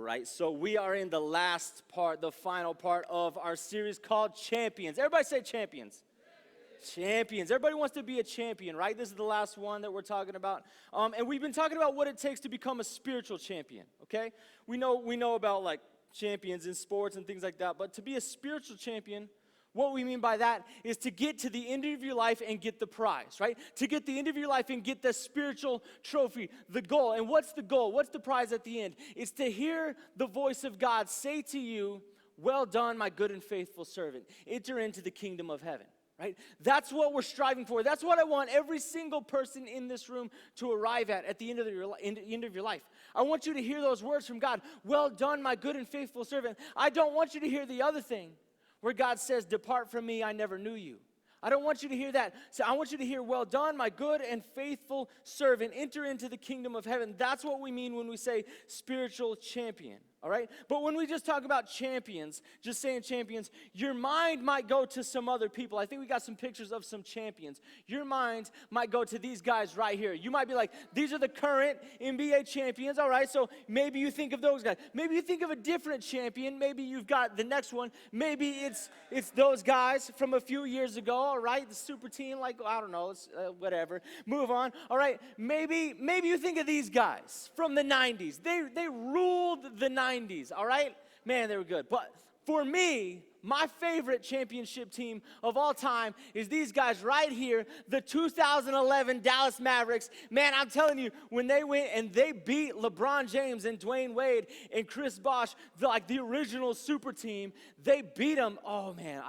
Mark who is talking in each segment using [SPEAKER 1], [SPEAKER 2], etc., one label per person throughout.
[SPEAKER 1] right? So we are in the last part, the final part of our series called Champions. Everybody say champions. Champions. Everybody wants to be a champion, right? This is the last one that we're talking about. And we've been talking about what it takes to become a spiritual champion, okay? We know about like champions in sports and things like that, but to be a spiritual champion, what we mean by that is to get to the end of your life and get the prize, right? To get the end of your life and get the spiritual trophy, the goal. And what's the goal? What's the prize at the end? It's to hear the voice of God say to you, "Well done, my good and faithful servant. Enter into the kingdom of heaven." Right? That's what we're striving for. That's what I want every single person in this room to arrive at the end of your life. I want you to hear those words from God. "Well done, my good and faithful servant." I don't want you to hear the other thing where God says, "Depart from me, I never knew you." I don't want you to hear that. So I want you to hear, "Well done, my good and faithful servant. Enter into the kingdom of heaven." That's what we mean when we say spiritual champion. All right? But when we just talk about champions, just saying champions, your mind might go to some other people. I think we got some pictures of some champions. Your mind might go to these guys right here. You might be like, these are the current NBA champions. All right, so maybe you think of those guys. Maybe you think of a different champion. Maybe you've got the next one. Maybe it's those guys from a few years ago. All right, the super team, like, I don't know, whatever. Move on. All right, maybe you think of these guys from the 90s. They ruled the 90s. All right? Man, they were good. But for me, my favorite championship team of all time is these guys right here, the 2011 Dallas Mavericks. Man, I'm telling you, when they went and they beat LeBron James and Dwayne Wade and Chris Bosh, the original super team, they beat them. Oh, man,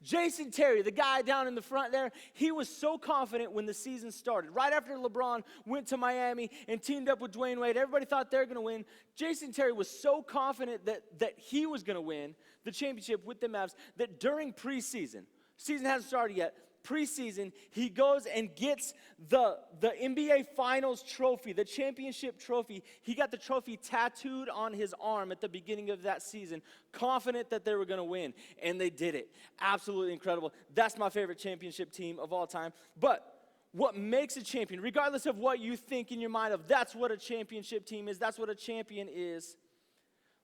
[SPEAKER 1] Jason Terry, the guy down in the front there, he was so confident when the season started. Right after LeBron went to Miami and teamed up with Dwayne Wade, everybody thought they were going to win. Jason Terry was so confident that he was going to win the championship with the Mavs that during preseason, season hasn't started yet, preseason, he goes and gets the NBA Finals trophy, the championship trophy. He got the trophy tattooed on his arm at the beginning of that season, confident that they were going to win, and they did it. Absolutely incredible. That's my favorite championship team of all time. But what makes a champion, regardless of what you think in your mind of that's what a championship team is, that's what a champion is,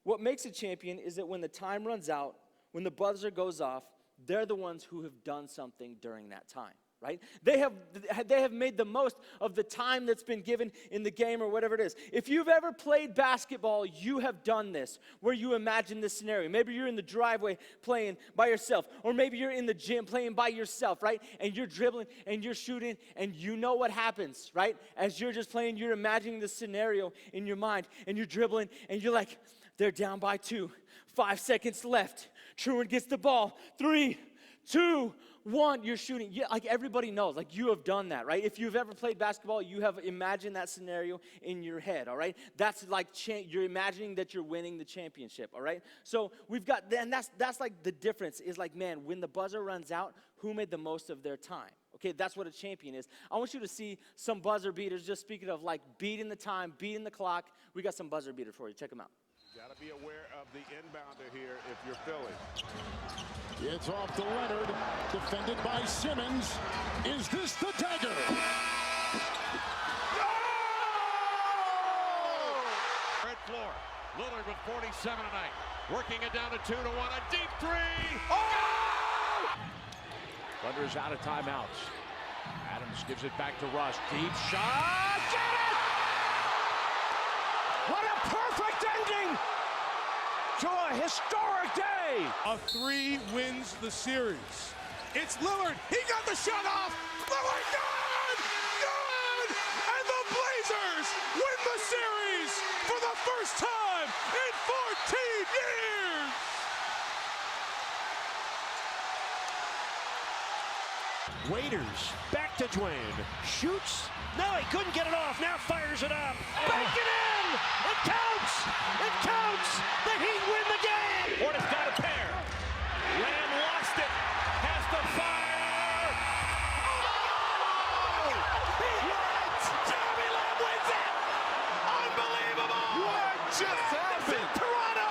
[SPEAKER 1] what makes a champion is that when the time runs out, when the buzzer goes off, they're the ones who have done something during that time, right? They have made the most of the time that's been given in the game or whatever it is. If you've ever played basketball, you have done this, where you imagine this scenario. Maybe you're in the driveway playing by yourself, or maybe you're in the gym playing by yourself, right? And you're dribbling and you're shooting, and you know what happens, right? As you're just playing, you're imagining the scenario in your mind, and you're dribbling, and you're like, they're down by 2, 5 seconds left. Truman gets the ball. 3, 2, 1. You're shooting. Yeah, like everybody knows. Like you have done that, right? If you've ever played basketball, you have imagined that scenario in your head, all right? That's like you're imagining that you're winning the championship, all right? So we've got, and that's like the difference is like, man, when the buzzer runs out, who made the most of their time? Okay, that's what a champion is. I want you to see some buzzer beaters, just speaking of like beating the time, beating the clock. We got some buzzer beaters for you. Check them out.
[SPEAKER 2] Got to be aware of the inbounder here if you're Philly.
[SPEAKER 3] It's off to Leonard, defended by Simmons. Is this the dagger?
[SPEAKER 4] Red floor. Lillard with 47 tonight. Working it down to 2-1. A deep three. Oh!
[SPEAKER 5] Thunder's out of timeouts. Adams gives it back to Russ. Deep shot. Get it! What a perfect ending to a historic day.
[SPEAKER 6] A 3 wins the series. It's Lillard. He got the shot off. Lillard, good! Good! And the Blazers win the series for the first time in 14 years.
[SPEAKER 5] Waiters back to Dwayne. Shoots. No, he couldn't get it off. Now fires it up. Bank it in! It counts! It counts! The Heat win the game! Hornets got a pair. Lamb lost it. Has to fire. Oh! What? Jeremy Lamb wins it! Unbelievable!
[SPEAKER 6] What just happened?
[SPEAKER 5] Toronto!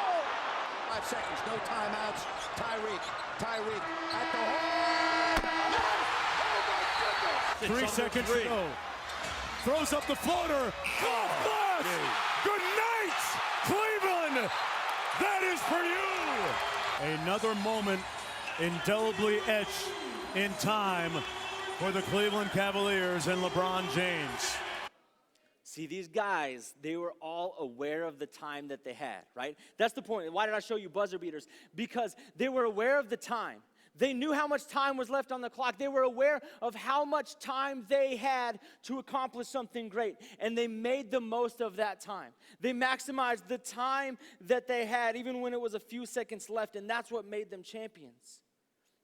[SPEAKER 7] 5 seconds, no timeouts. Tyreek at the hole. Oh my goodness!
[SPEAKER 6] 3 seconds to go. Throws up the floater. Off glass. Good night, Cleveland.
[SPEAKER 8] That is for you. Another moment indelibly etched in time for the Cleveland Cavaliers and LeBron James.
[SPEAKER 1] See, these guys, they were all aware of the time that they had, right? That's the point. Why did I show you buzzer beaters? Because they were aware of the time. They knew how much time was left on the clock. They were aware of how much time they had to accomplish something great. And they made the most of that time. They maximized the time that they had, even when it was a few seconds left. And that's what made them champions.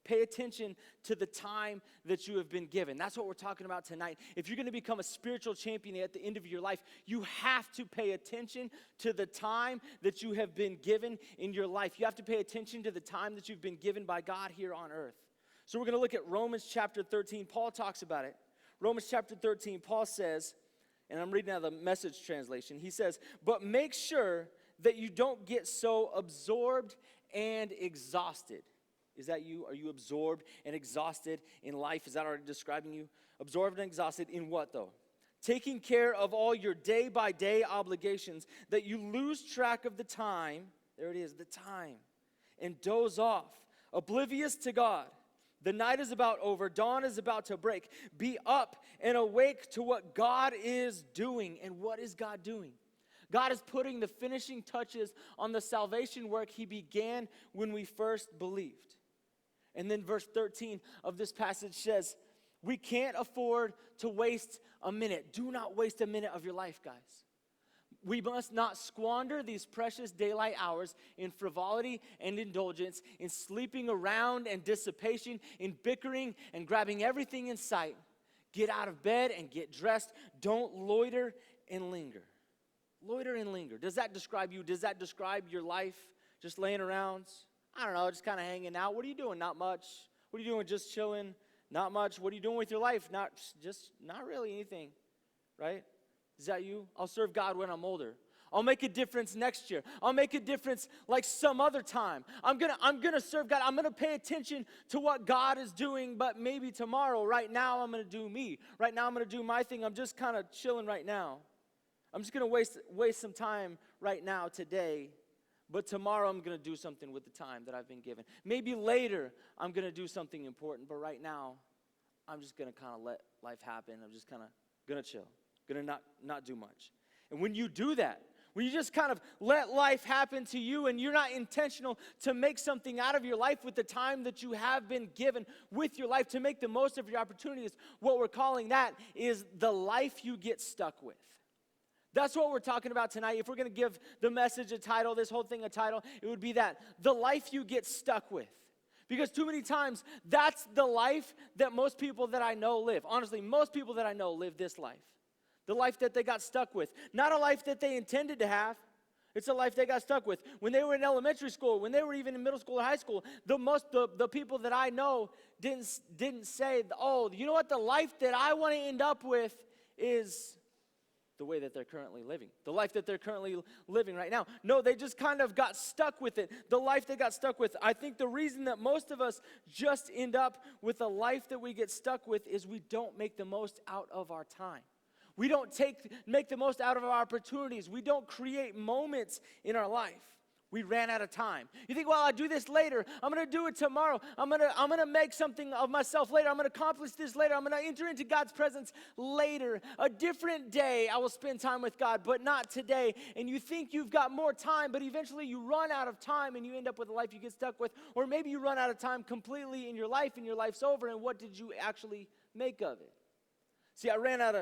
[SPEAKER 1] Pay attention to the time that you have been given. That's what we're talking about tonight. If you're going to become a spiritual champion at the end of your life, you have to pay attention to the time that you have been given in your life. You have to pay attention to the time that you've been given by God here on earth. So we're going to look at Romans chapter 13. Paul talks about it. Romans chapter 13, Paul says, and I'm reading out of the Message translation. He says, but make sure that you don't get so absorbed and exhausted. Is that you? Are you absorbed and exhausted in life? Is that already describing you? Absorbed and exhausted in what though? Taking care of all your day-by-day obligations, that you lose track of the time, there it is, the time, and doze off, oblivious to God. The night is about over, dawn is about to break. Be up and awake to what God is doing. And what is God doing? God is putting the finishing touches on the salvation work he began when we first believed. And then verse 13 of this passage says, we can't afford to waste a minute. Do not waste a minute of your life, guys. We must not squander these precious daylight hours in frivolity and indulgence, in sleeping around and dissipation, in bickering and grabbing everything in sight. Get out of bed and get dressed. Don't loiter and linger. Loiter and linger. Does that describe you? Does that describe your life? Just laying around? I don't know, just kind of hanging out. What are you doing? Not much. What are you doing? Just chilling? Not much. What are you doing with your life? Not really anything, right? Is that you? I'll serve God when I'm older. I'll make a difference next year. I'll make a difference like some other time. I'm gonna serve God. I'm gonna pay attention to what God is doing, but maybe tomorrow. Right now, I'm gonna do me. Right now, I'm gonna do my thing. I'm just kind of chilling right now. I'm just gonna waste some time right now today. But tomorrow I'm going to do something with the time that I've been given. Maybe later I'm going to do something important. But right now, I'm just going to kind of let life happen. I'm just kind of going to chill. Going to not do much. And when you do that, when you just kind of let life happen to you and you're not intentional to make something out of your life with the time that you have been given with your life, to make the most of your opportunities, what we're calling that is the life you get stuck with. That's what we're talking about tonight. If we're going to give the message a title, this whole thing a title, it would be that, the life you get stuck with. Because too many times, that's the life that most people that I know live. Honestly, most people that I know live this life. The life that they got stuck with. Not a life that they intended to have. It's a life they got stuck with. When they were in elementary school, when they were even in middle school or high school, the people that I know didn't say, oh, you know what, the life that I want to end up with is the way that they're currently living, the life that they're currently living right now. No, they just kind of got stuck with it, the life they got stuck with. I think the reason that most of us just end up with a life that we get stuck with is we don't make the most out of our time. We don't make the most out of our opportunities. We don't create moments in our life. We ran out of time. You think, well, I'll do this later. I'm going to do it tomorrow. I'm going to make something of myself later. I'm going to accomplish this later. I'm going to enter into God's presence later. A different day I will spend time with God, but not today. And you think you've got more time, but eventually you run out of time and you end up with a life you get stuck with. Or maybe you run out of time completely in your life and your life's over, and what did you actually make of it? See, I ran out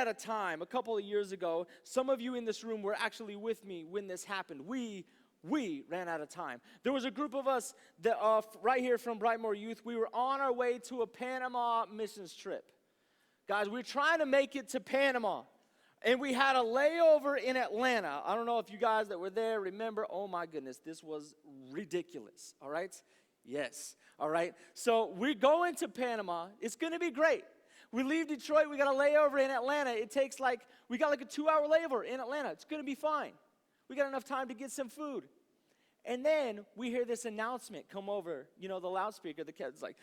[SPEAKER 1] of time a couple of years ago. Some of you in this room were actually with me when this happened. We ran out of time. There was a group of us that right here from Brightmoor Youth. We were on our way to a Panama missions trip. Guys, we were trying to make it to Panama. And we had a layover in Atlanta. I don't know if you guys that were there remember. Oh my goodness, this was ridiculous. All right? Yes. All right. So we're going to Panama. It's going to be great. We leave Detroit. We got a layover in Atlanta. We got like a 2-hour layover in Atlanta. It's going to be fine. We got enough time to get some food. And then we hear this announcement come over, the loudspeaker. The kid's like,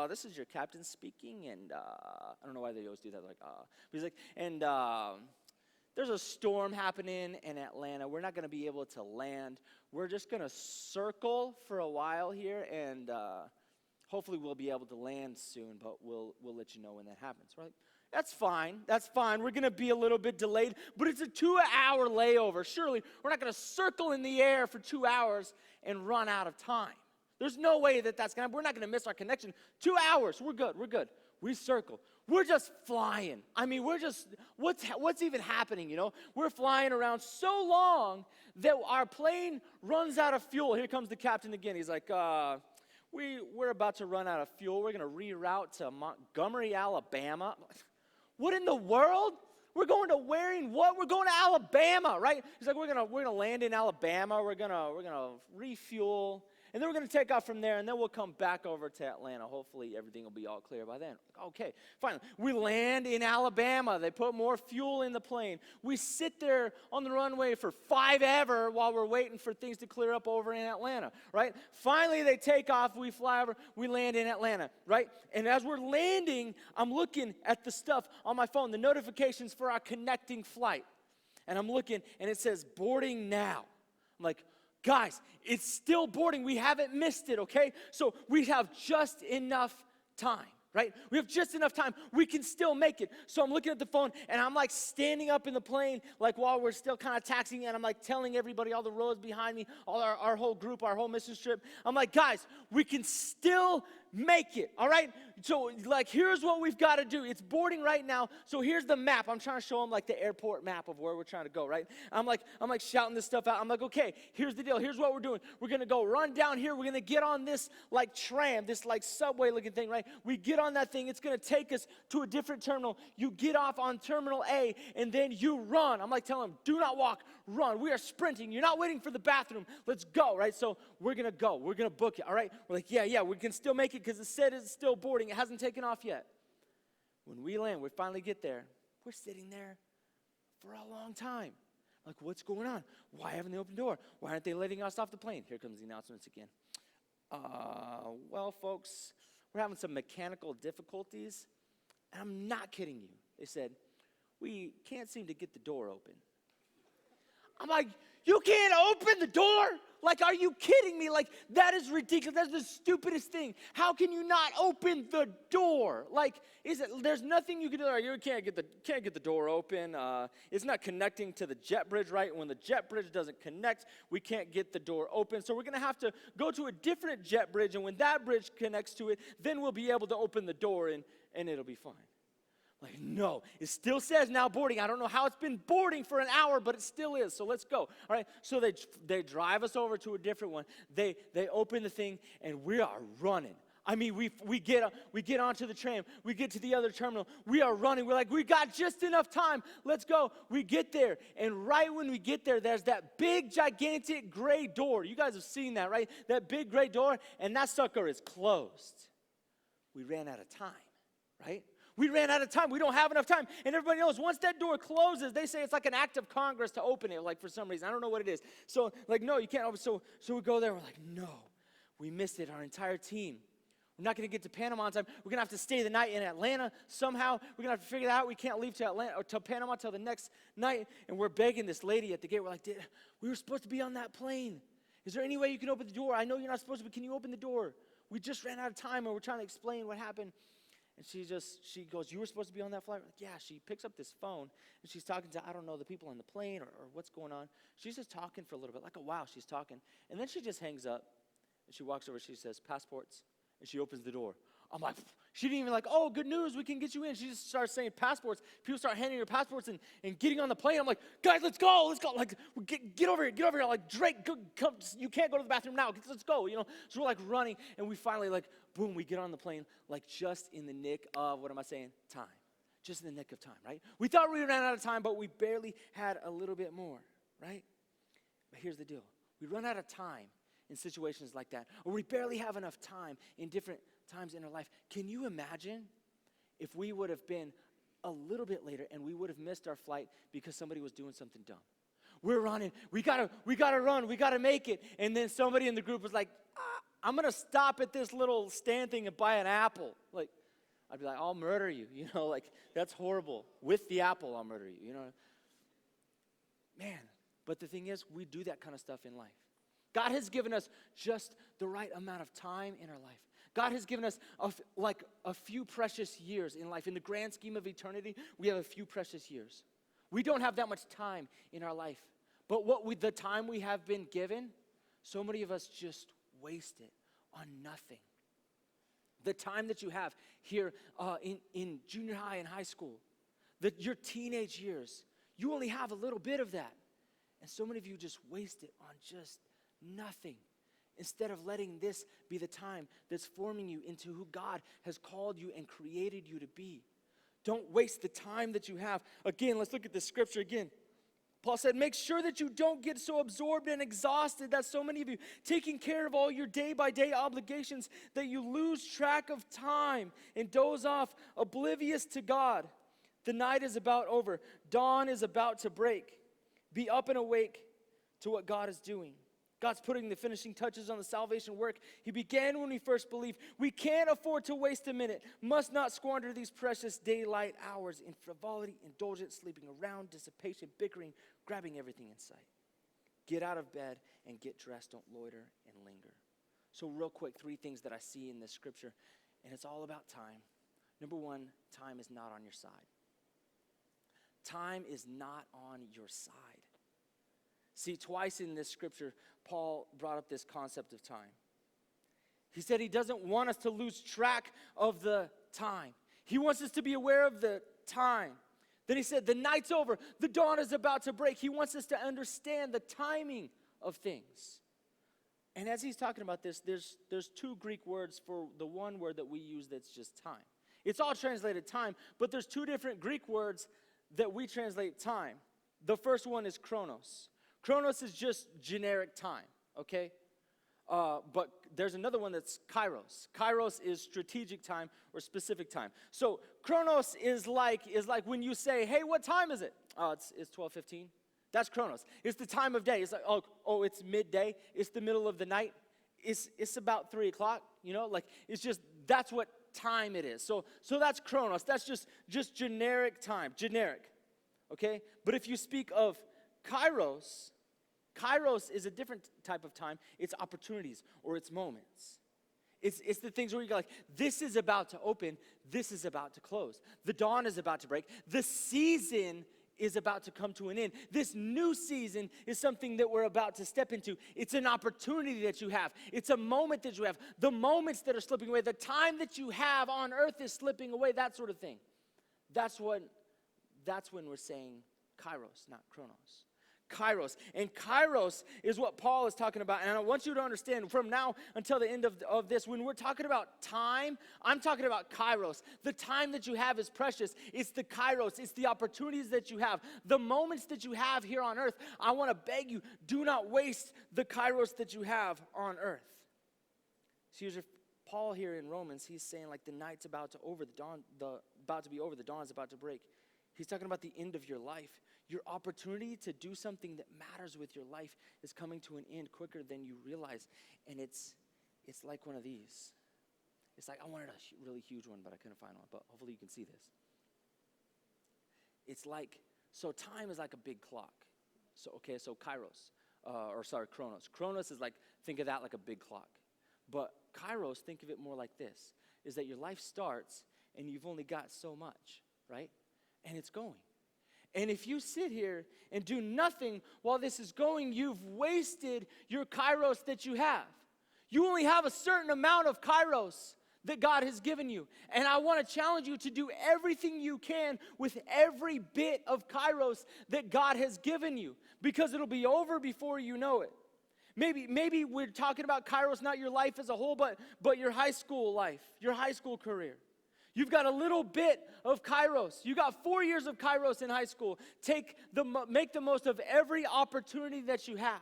[SPEAKER 1] this is your captain speaking. And I don't know why they always do that. Like, but he's like, and there's a storm happening in Atlanta. We're not going to be able to land. We're just going to circle for a while here, and hopefully we'll be able to land soon, but we'll let you know when that happens. We're like, that's fine. That's fine. We're going to be a little bit delayed, but it's a 2-hour layover. Surely we're not going to circle in the air for 2 hours and run out of time. There's no way that that's going to happen. We're not going to miss our connection. 2 hours. We're good. We're good. We circle. We're just flying. I mean, we're just, what's even happening, you know? We're flying around so long that our plane runs out of fuel. Here comes the captain again. He's like, we're about to run out of fuel. We're going to reroute to Montgomery, Alabama. What in the world? We're going to Waring what? We're going to Alabama, right? He's like, we're gonna land in Alabama. We're gonna refuel. And then we're going to take off from there, and then we'll come back over to Atlanta. Hopefully, everything will be all clear by then. Okay, fine. We land in Alabama. They put more fuel in the plane. We sit there on the runway for 5 ever while we're waiting for things to clear up over in Atlanta, right? Finally, they take off. We fly over. We land in Atlanta, right? And as we're landing, I'm looking at the stuff on my phone, the notifications for our connecting flight. And I'm looking, and it says, boarding now. I'm like, guys, it's still boarding. We haven't missed it, okay? So we have just enough time, right? We have just enough time. We can still make it. So I'm looking at the phone, and I'm like standing up in the plane, like while we're still kind of taxiing, and I'm like telling everybody, all the rows behind me, all our whole group, our whole mission trip. I'm like, guys, we can still make it, all right? So, like, here's what we've got to do. It's boarding right now, so here's the map. I'm trying to show them, like, the airport map of where we're trying to go, right? I'm like shouting this stuff out. I'm like, okay, here's the deal. Here's what we're doing. We're going to go run down here. We're going to get on this, like, tram, this, like, subway-looking thing, right? We get on that thing. It's going to take us to a different terminal. You get off on Terminal A, and then you run. I'm like telling them, do not walk, run. We are sprinting. You're not waiting for the bathroom. Let's go, right? So we're going to go. We're going to book it, all right? We're like, yeah, we can still make it because it said it's still boarding. It hasn't taken off yet. When we land, we finally get there. We're sitting there for a long time. Like, what's going on? Why haven't they opened the door? Why aren't they letting us off the plane? Here comes the announcements again. Well, folks, we're having some mechanical difficulties. And I'm not kidding you. They said, we can't seem to get the door open. I'm like, you can't open the door? Like, are you kidding me? Like, that is ridiculous. That's the stupidest thing. How can you not open the door? Like, there's nothing you can do. You can't get the door open. It's not connecting to the jet bridge, right? When the jet bridge doesn't connect, we can't get the door open. So we're going to have to go to a different jet bridge, and when that bridge connects to it, then we'll be able to open the door, and it'll be fine. Like, no, it still says now boarding. I don't know how it's been boarding for an hour, but it still is. So let's go. All right. So they drive us over to a different one. They open the thing, and we are running. I mean, we get onto the tram. We get to the other terminal. We are running. We're like, we got just enough time. Let's go. We get there, and right when we get there, there's that big, gigantic gray door. You guys have seen that, right? That big gray door, and that sucker is closed. We ran out of time, right? We ran out of time. We don't have enough time. And everybody knows once that door closes, they say it's like an act of Congress to open it, like for some reason. I don't know what it is. So, like, no, you can't open. So we go there. We're like, no, we missed it. Our entire team. We're not going to get to Panama on time. We're going to have to stay the night in Atlanta somehow. We're going to have to figure that out. We can't leave to Atlanta or to Panama till the next night. And we're begging this lady at the gate. We're like, we were supposed to be on that plane. Is there any way you can open the door? I know you're not supposed to, but can you open the door? We just ran out of time, and we're trying to explain what happened. And she goes, you were supposed to be on that flight? We're like, yeah. She picks up this phone, and she's talking to, I don't know, the people on the plane or what's going on. She's just talking for a little bit, like a while she's talking. And then she just hangs up, and she walks over, she says, passports, and she opens the door. I'm like, she didn't even like, oh, good news, we can get you in. She just starts saying passports. People start handing her passports and getting on the plane. I'm like, guys, let's go. Like, get over here. Like, Drake, come, you can't go to the bathroom now. Let's go, you know. So we're like running, and we finally like, boom, we get on the plane, like just in the nick of, what am I saying? Time. Just in the nick of time, right? We thought we ran out of time, but we barely had a little bit more, right? But here's the deal. We run out of time in situations like that, or we barely have enough time in different times in our life. Can you imagine if we would have been a little bit later and we would have missed our flight because somebody was doing something dumb? We're running. We gotta run. We gotta make it. And then somebody in the group was like, I'm gonna stop at this little stand thing and buy an apple. Like, I'd be like, I'll murder you. You know, like, that's horrible. With the apple, I'll murder you. You know. Man, but the thing is, we do that kind of stuff in life. God has given us just the right amount of time in our life. God has given us a few precious years in life. In the grand scheme of eternity, we have a few precious years. We don't have that much time in our life. But the time we have been given, so many of us just waste it on nothing. The time that you have here in junior high and high school, your teenage years, you only have a little bit of that. And so many of you just waste it on just nothing, instead of letting this be the time that's forming you into who God has called you and created you to be. Don't waste the time that you have. Again, let's look at this scripture again. Paul said, make sure that you don't get so absorbed and exhausted that so many of you taking care of all your day-by-day obligations that you lose track of time and doze off, oblivious to God. The night is about over. Dawn is about to break. Be up and awake to what God is doing. God's putting the finishing touches on the salvation work He began when we first believed. We can't afford to waste a minute. Must not squander these precious daylight hours in frivolity, indulgence, sleeping around, dissipation, bickering, grabbing everything in sight. Get out of bed and get dressed. Don't loiter and linger. So real quick, 3 things that I see in this scripture, and it's all about time. Number 1, time is not on your side. Time is not on your side. See, twice in this scripture, Paul brought up this concept of time. He said he doesn't want us to lose track of the time. He wants us to be aware of the time. Then he said, the night's over. The dawn is about to break. He wants us to understand the timing of things. And as he's talking about this, there's 2 Greek words for the one word that we use that's just time. It's all translated time, but there's 2 different Greek words that we translate time. The first one is chronos. Chronos is just generic time, okay? But there's another one that's kairos. Kairos is strategic time or specific time. So chronos is like when you say, hey, what time is it? It's 12:15. That's chronos. It's the time of day. It's like, oh, it's midday. It's the middle of the night. It's about 3 o'clock, like it's just, that's what time it is. So that's chronos. That's just generic time, generic, okay? But if you speak of kairos is a different type of time. It's opportunities or it's moments. It's the things where you're like, this is about to open, this is about to close. The dawn is about to break. The season is about to come to an end. This new season is something that we're about to step into. It's an opportunity that you have. It's a moment that you have. The moments that are slipping away, the time that you have on earth is slipping away, that sort of thing. That's when we're saying kairos, not chronos. Kairos. And kairos is what Paul is talking about. And I want you to understand from now until the end of this, when we're talking about time, I'm talking about kairos. The time that you have is precious. It's the kairos. It's the opportunities that you have. The moments that you have here on earth. I want to beg you, do not waste the kairos that you have on earth. See, Paul here in Romans, he's saying like the night's about to be over, the dawn is about to break. He's talking about the end of your life. Your opportunity to do something that matters with your life is coming to an end quicker than you realize. And it's like one of these. It's like, I wanted a really huge one, but I couldn't find one. But hopefully you can see this. It's like, so time is like a big clock. So Chronos. Chronos is like, think of that like a big clock. But Kairos, think of it more like this, is that your life starts and you've only got so much, right? And it's going. And if you sit here and do nothing while this is going, you've wasted your kairos that you have. You only have a certain amount of kairos that God has given you. And I want to challenge you to do everything you can with every bit of kairos that God has given you, because it'll be over before you know it. Maybe we're talking about kairos, not your life as a whole, but your high school life, your high school career. You've got a little bit of kairos. You got 4 years of kairos in high school. Make the most of every opportunity that you have.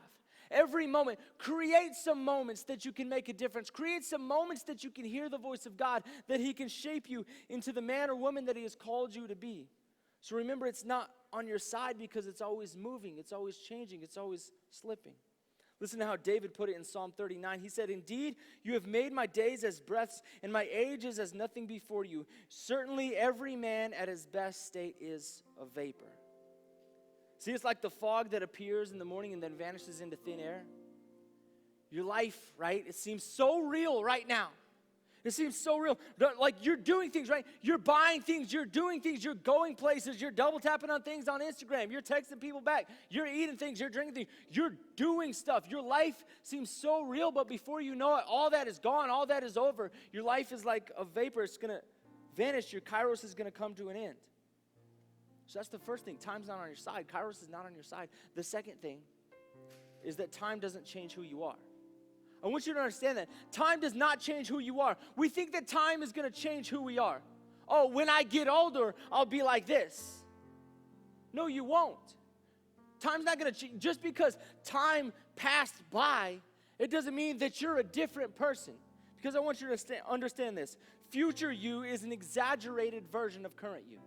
[SPEAKER 1] Every moment. Create some moments that you can make a difference. Create some moments that you can hear the voice of God, that He can shape you into the man or woman that He has called you to be. So remember, it's not on your side because it's always moving. It's always changing. It's always slipping. Listen to how David put it in Psalm 39. He said, "Indeed, you have made my days as breaths, and my age is as nothing before you. Certainly every man at his best state is a vapor." See, it's like the fog that appears in the morning and then vanishes into thin air. Your life, right? It seems so real right now. It seems so real. Like you're doing things, right? You're buying things, you're doing things, you're going places, you're double tapping on things on Instagram, you're texting people back, you're eating things, you're drinking things, you're doing stuff. Your life seems so real, but before you know it, all that is gone, all that is over. Your life is like a vapor. It's going to vanish. Your kairos is going to come to an end. So that's the first thing. Time's not on your side. Kairos is not on your side. The second thing is that time doesn't change who you are. I want you to understand that. Time does not change who you are. We think that time is going to change who we are. Oh, when I get older, I'll be like this. No, you won't. Time's not going to change. Just because time passed by, it doesn't mean that you're a different person. Because I want you to understand this. Future you is an exaggerated version of current you.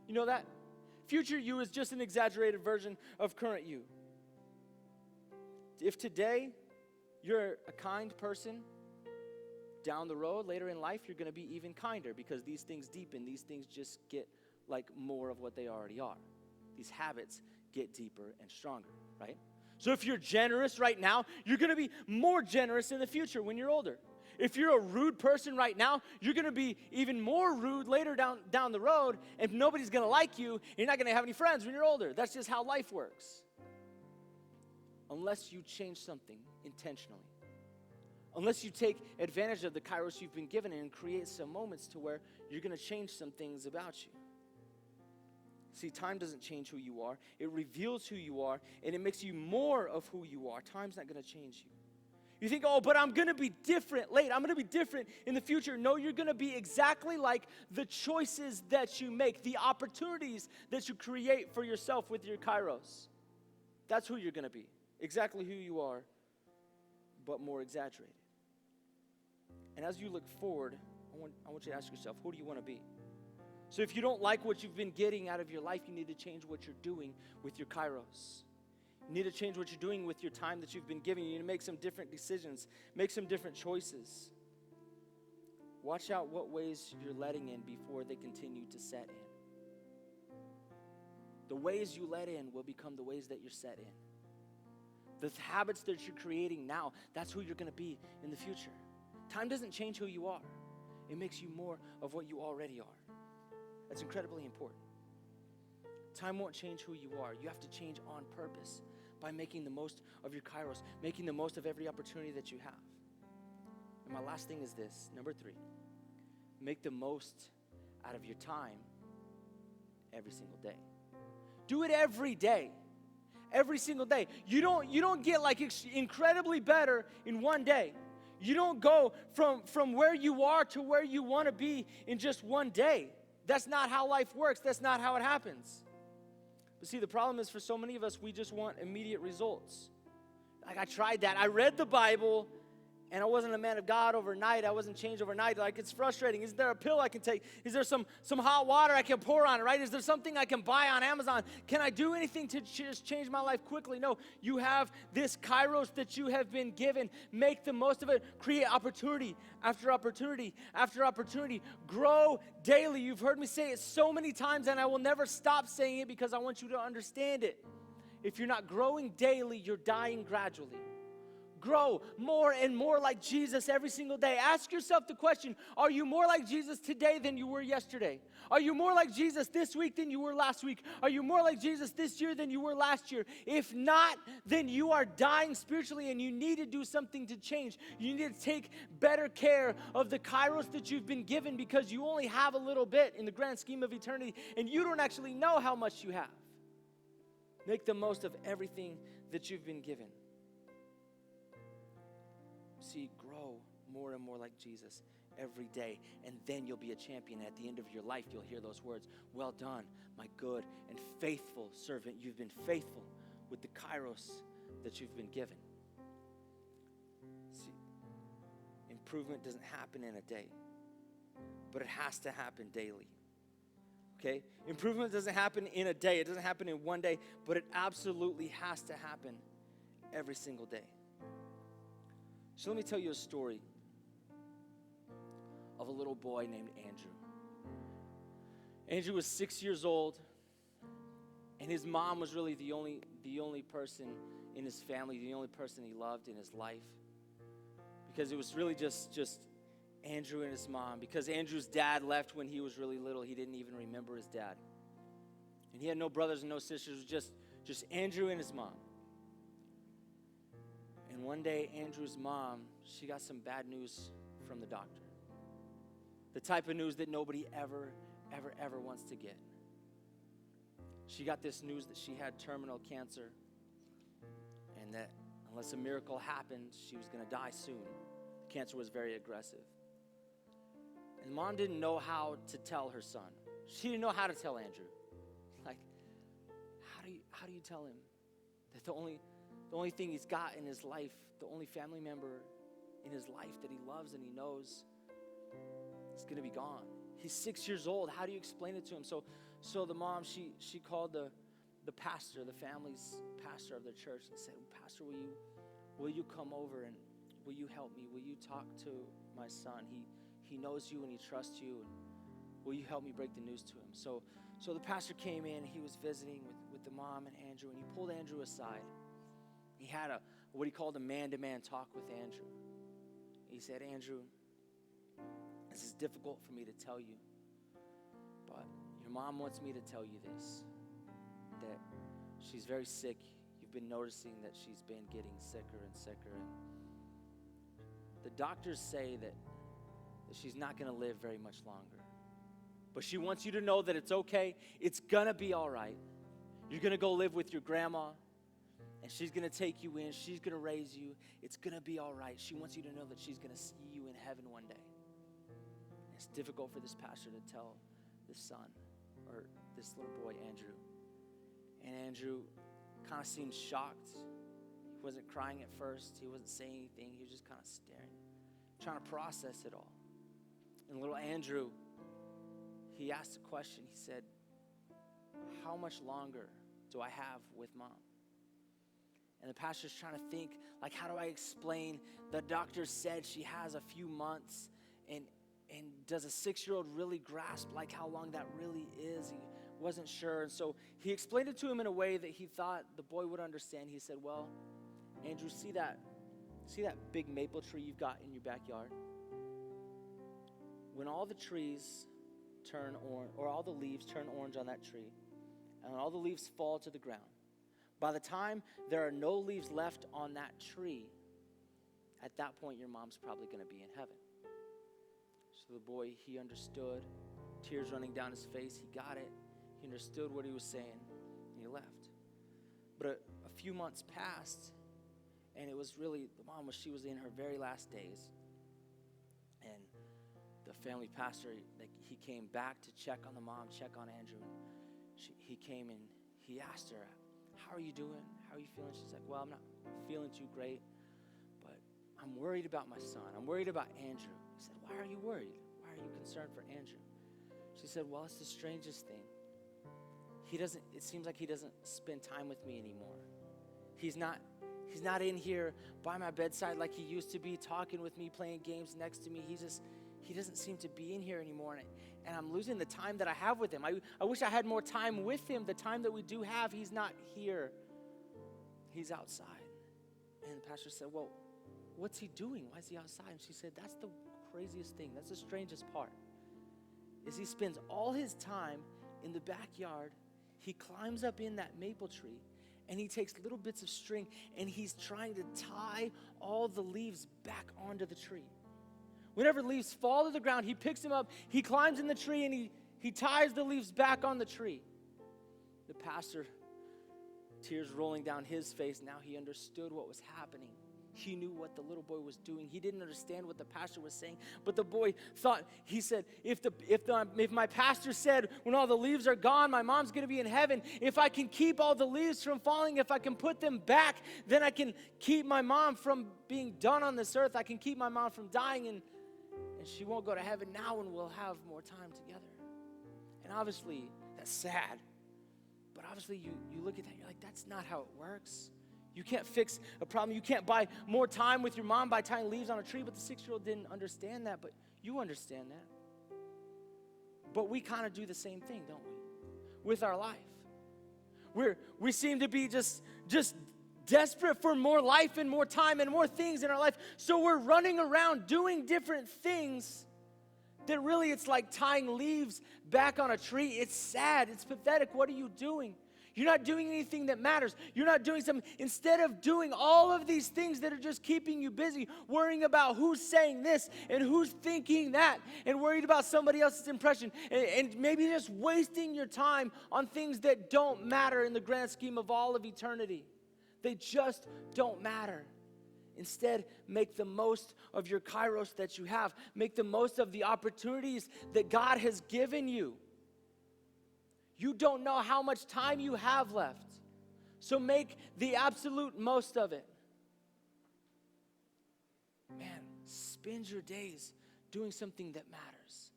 [SPEAKER 1] You know that? Future you is just an exaggerated version of current you. If today you're a kind person, down the road, later in life, you're going to be even kinder because these things deepen. These things just get like more of what they already are. These habits get deeper and stronger, right? So if you're generous right now, you're going to be more generous in the future when you're older. If you're a rude person right now, you're going to be even more rude later down the road, and nobody's going to like you, and you're not going to have any friends when you're older. That's just how life works. Unless you change something intentionally. Unless you take advantage of the kairos you've been given and create some moments to where you're going to change some things about you. See, time doesn't change who you are. It reveals who you are, and it makes you more of who you are. Time's not going to change you. You think, oh, but I'm going to be different later. I'm going to be different in the future. No, you're going to be exactly like the choices that you make, the opportunities that you create for yourself with your kairos. That's who you're going to be. Exactly who you are, but more exaggerated. And as you look forward, I want you to ask yourself, who do you want to be? So if you don't like what you've been getting out of your life, you need to change what you're doing with your kairos. You need to change what you're doing with your time that you've been given. You need to make some different decisions, make some different choices. Watch out what ways you're letting in before they continue to set in. The ways you let in will become the ways that you're set in. The habits that you're creating now, that's who you're going to be in the future. Time doesn't change who you are. It makes you more of what you already are. That's incredibly important. Time won't change who you are. You have to change on purpose by making the most of your kairos, making the most of every opportunity that you have. And my last thing is this, number 3. Make the most out of your time every single day. Do it every day. Every single day. You don't get like incredibly better in one day. You don't go from where you are to where you want to be in just one day. That's not how life works. That's not how it happens. But see, the problem is for so many of us, we just want immediate results. Like I tried that. I read the Bible, and I wasn't a man of God overnight. I wasn't changed overnight. Like, it's frustrating. Is there a pill I can take? Is there some hot water I can pour on it, right? Is there something I can buy on Amazon? Can I do anything to just change my life quickly? No, you have this kairos that you have been given. Make the most of it. Create opportunity after opportunity after opportunity. Grow daily. You've heard me say it so many times, and I will never stop saying it because I want you to understand it. If you're not growing daily, you're dying gradually. Grow more and more like Jesus every single day. Ask yourself the question, are you more like Jesus today than you were yesterday? Are you more like Jesus this week than you were last week? Are you more like Jesus this year than you were last year? If not, then you are dying spiritually and you need to do something to change. You need to take better care of the kairos that you've been given because you only have a little bit in the grand scheme of eternity and you don't actually know how much you have. Make the most of everything that you've been given. See, grow more and more like Jesus every day, and then you'll be a champion. At the end of your life, you'll hear those words, well done, my good and faithful servant. You've been faithful with the kairos that you've been given. See, improvement doesn't happen in a day, but it has to happen daily. Okay? Improvement doesn't happen in a day. It doesn't happen in one day, but it absolutely has to happen every single day. So let me tell you a story of a little boy named Andrew. Andrew was 6 years old, And his mom was really the only person in his family, the only person he loved in his life. Because it was really just Andrew and his mom. Because Andrew's dad left when he was really little. He didn't even remember his dad. And he had no brothers and no sisters. It was just Andrew and his mom. And one day, Andrew's mom, she got some bad news from the doctor. The type of news that nobody ever wants to get. She got this news that she had terminal cancer and that unless a miracle happened, she was going to die soon. The cancer was very aggressive. And mom didn't know how to tell her son. She didn't know how to tell Andrew. Like, how do you tell him that the only thing he's got in his life, the only family member in his life that he loves and he knows is going to be gone? He's 6 years old. How do you explain it to him? So the mom, she called the pastor, the family's pastor of the church, and said, Pastor, will you come over and will you help me? Will you talk to my son? He knows you and he trusts you. And will you help me break the news to him? So the pastor came in. He was visiting with the mom and Andrew, and he pulled Andrew aside. He had what he called a man-to-man talk with Andrew. He said, Andrew, this is difficult for me to tell you, but your mom wants me to tell you this, that she's very sick. You've been noticing that she's been getting sicker and sicker. And the doctors say that she's not going to live very much longer. But she wants you to know that it's okay. It's going to be all right. You're going to go live with your grandma, and she's going to take you in. She's going to raise you. It's going to be all right. She wants you to know that she's going to see you in heaven one day. It's difficult for this pastor to tell this son, or this little boy, Andrew. And Andrew kind of seemed shocked. He wasn't crying at first. He wasn't saying anything. He was just kind of staring, trying to process it all. And little Andrew, he asked a question. He said, how much longer do I have with mom? And the pastor's trying to think, like, how do I explain? The doctor said she has a few months, and does a 6-year-old really grasp like how long that really is? He wasn't sure. And so he explained it to him in a way that he thought the boy would understand. He said, well, Andrew, see that big maple tree you've got in your backyard? When all the trees turn orange, or all the leaves turn orange on that tree, and all the leaves fall to the ground, by the time there are no leaves left on that tree, at that point your mom's probably going to be in heaven. So the boy, he understood, tears running down his face. He got it. He understood what he was saying, and he left. But a few months passed, and it was really, the mom, she was in her very last days. And the family pastor, he came back to check on the mom, check on Andrew. And he came and he asked her, how are you doing? How are you feeling? She's like, well, I'm not feeling too great, but I'm worried about my son. I'm worried about Andrew. He said, why are you worried? Why are you concerned for Andrew? She said, well, it's the strangest thing. It seems like he doesn't spend time with me anymore. He's not in here by my bedside like he used to be, talking with me, playing games next to me. He doesn't seem to be in here anymore, and I'm losing the time that I have with him. I wish I had more time with him. The time that we do have, he's not here. He's outside. And the pastor said, well, what's he doing? Why is he outside? And she said, that's the craziest thing. That's the strangest part, is he spends all his time in the backyard. He climbs up in that maple tree, and he takes little bits of string, and he's trying to tie all the leaves back onto the tree. Whenever leaves fall to the ground, he picks them up, he climbs in the tree, and he ties the leaves back on the tree. The pastor, tears rolling down his face, now he understood what was happening. He knew what the little boy was doing. He didn't understand what the pastor was saying, but the boy thought, he said, if my pastor said when all the leaves are gone, my mom's going to be in heaven, if I can keep all the leaves from falling, if I can put them back, then I can keep my mom from being done on this earth. I can keep my mom from dying, and she won't go to heaven now, and we'll have more time together. And obviously, that's sad. But obviously, you look at that, you're like, that's not how it works. You can't fix a problem. You can't buy more time with your mom by tying leaves on a tree. But the 6-year-old didn't understand that, but you understand that. But we kind of do the same thing, don't we? With our life. We seem to be just desperate for more life and more time and more things in our life. So we're running around doing different things that really it's like tying leaves back on a tree. It's sad. It's pathetic. What are you doing? You're not doing anything that matters. You're not doing something. Instead of doing all of these things that are just keeping you busy, worrying about who's saying this and who's thinking that, and worried about somebody else's impression, and maybe just wasting your time on things that don't matter in the grand scheme of all of eternity. They just don't matter. Instead, make the most of your kairos that you have. Make the most of the opportunities that God has given you. You don't know how much time you have left. So make the absolute most of it. Man, spend your days doing something that matters.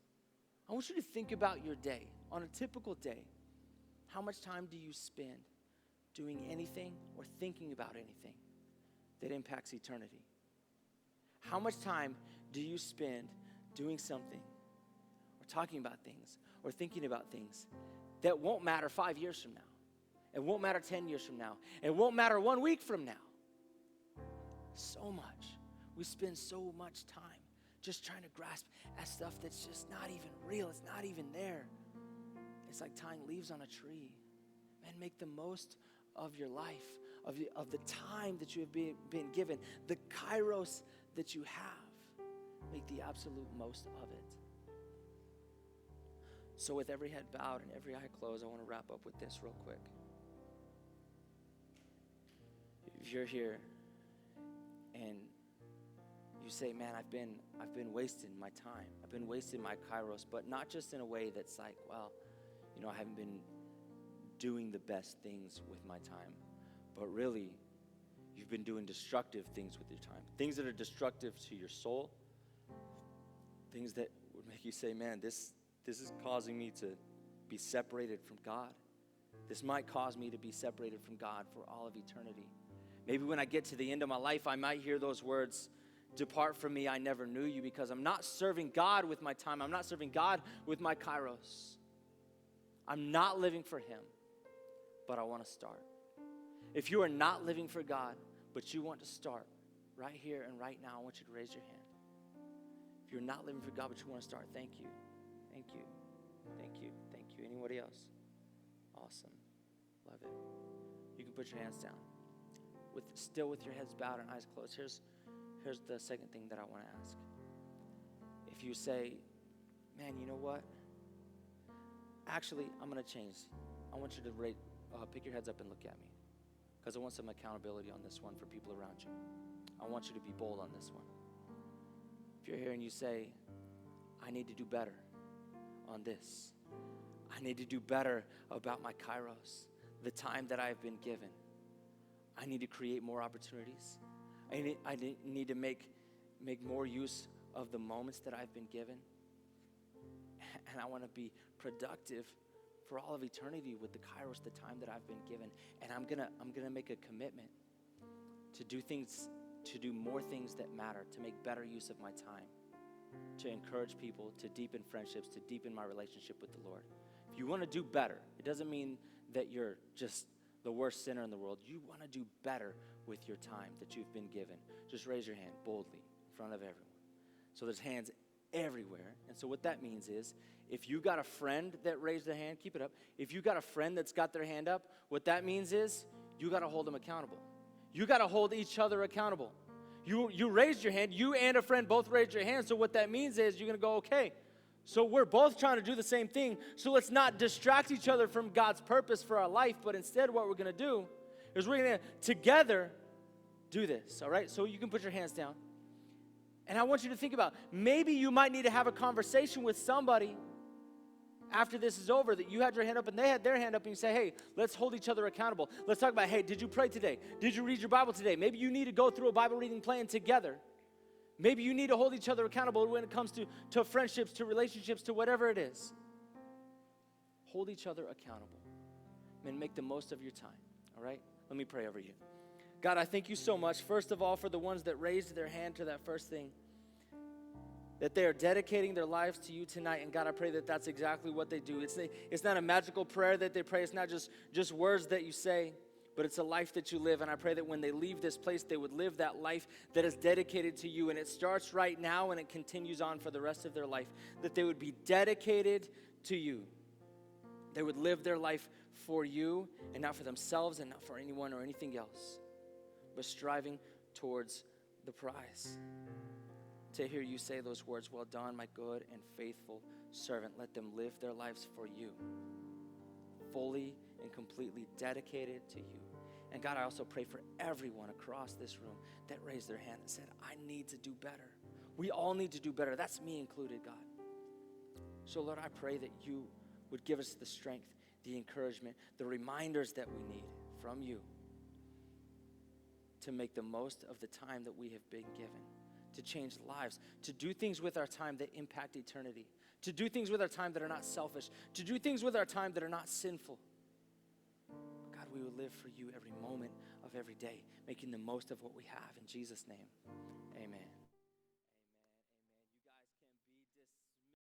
[SPEAKER 1] I want you to think about your day. On a typical day, how much time do you spend doing anything or thinking about anything that impacts eternity? How much time do you spend doing something or talking about things or thinking about things that won't matter 5 years from now? It won't matter 10 years from now. It won't matter 1 week from now. So much. We spend so much time just trying to grasp at stuff that's just not even real. It's not even there. It's like tying leaves on a tree. Man, make the most of your life, of the time that you have been given, the kairos that you have. Make the absolute most of it. So with every head bowed and every eye closed, I want to wrap up with this real quick. If you're here and you say, man, I've been wasting my time. I've been wasting my kairos, but not just in a way that's like, well, I haven't been doing the best things with my time, but really, you've been doing destructive things with your time. Things that are destructive to your soul. Things that would make you say, man, this is causing me to be separated from God. This might cause me to be separated from God for all of eternity. Maybe when I get to the end of my life, I might hear those words, depart from me, I never knew you, because I'm not serving God with my time. I'm not serving God with my kairos. I'm not living for Him, but I want to start. If you are not living for God, but you want to start right here and right now, I want you to raise your hand. If you're not living for God, but you want to start, thank you. Thank you. Thank you. Thank you. Anybody else? Awesome. Love it. You can put your hands down. Still with your heads bowed and eyes closed. Here's the second thing that I want to ask. If you say, man, you know what? Actually, I'm going to change. I want you to pick your heads up and look at me, because I want some accountability on this one for people around you. I want you to be bold on this one. If you're here and you say, I need to do better on this. I need to do better about my kairos, the time that I've been given. I need to create more opportunities. I need to make more use of the moments that I've been given. And I want to be productive for all of eternity with the kairos, the time that I've been given. And I'm gonna make a commitment to do more things that matter, to make better use of my time, to encourage people, to deepen friendships, to deepen my relationship with the Lord. If you want to do better, it doesn't mean that you're just the worst sinner in the world. You want to do better with your time that you've been given. Just raise your hand boldly in front of everyone. So there's hands everywhere. And so what that means is, if you got a friend that raised their hand, keep it up. If you got a friend that's got their hand up, what that means is you got to hold them accountable. You got to hold each other accountable. You raised your hand, you and a friend both raised your hand, so what that means is you're going to go, okay, so we're both trying to do the same thing, so let's not distract each other from God's purpose for our life, but instead what we're going to do is we're going to together do this, all right? So you can put your hands down. And I want you to think about, maybe you might need to have a conversation with somebody after this is over, that you had your hand up and they had their hand up, and you say, hey, let's hold each other accountable. Let's talk about, hey, did you pray today? Did you read your Bible today? Maybe you need to go through a Bible reading plan together. Maybe you need to hold each other accountable when it comes to friendships, to relationships, to whatever it is. Hold each other accountable and make the most of your time, all right? Let me pray over you. God, I thank you so much, first of all, for the ones that raised their hand to that first thing. that they are dedicating their lives to you tonight. And God, I pray that that's exactly what they do. It's not a magical prayer that they pray. It's not just words that you say, but it's a life that you live. And I pray that when they leave this place, they would live that life that is dedicated to you. And it starts right now and it continues on for the rest of their life, that they would be dedicated to you. They would live their life for you and not for themselves and not for anyone or anything else, but striving towards the prize. To hear you say those words, well done, my good and faithful servant. Let them live their lives for you, fully and completely dedicated to you. And God, I also pray for everyone across this room that raised their hand and said, I need to do better. We all need to do better. That's me included, God. So Lord, I pray that you would give us the strength, the encouragement, the reminders that we need from you to make the most of the time that we have been given, to change lives, to do things with our time that impact eternity, to do things with our time that are not selfish, to do things with our time that are not sinful. God, we will live for you every moment of every day, making the most of what we have. In Jesus' name, amen.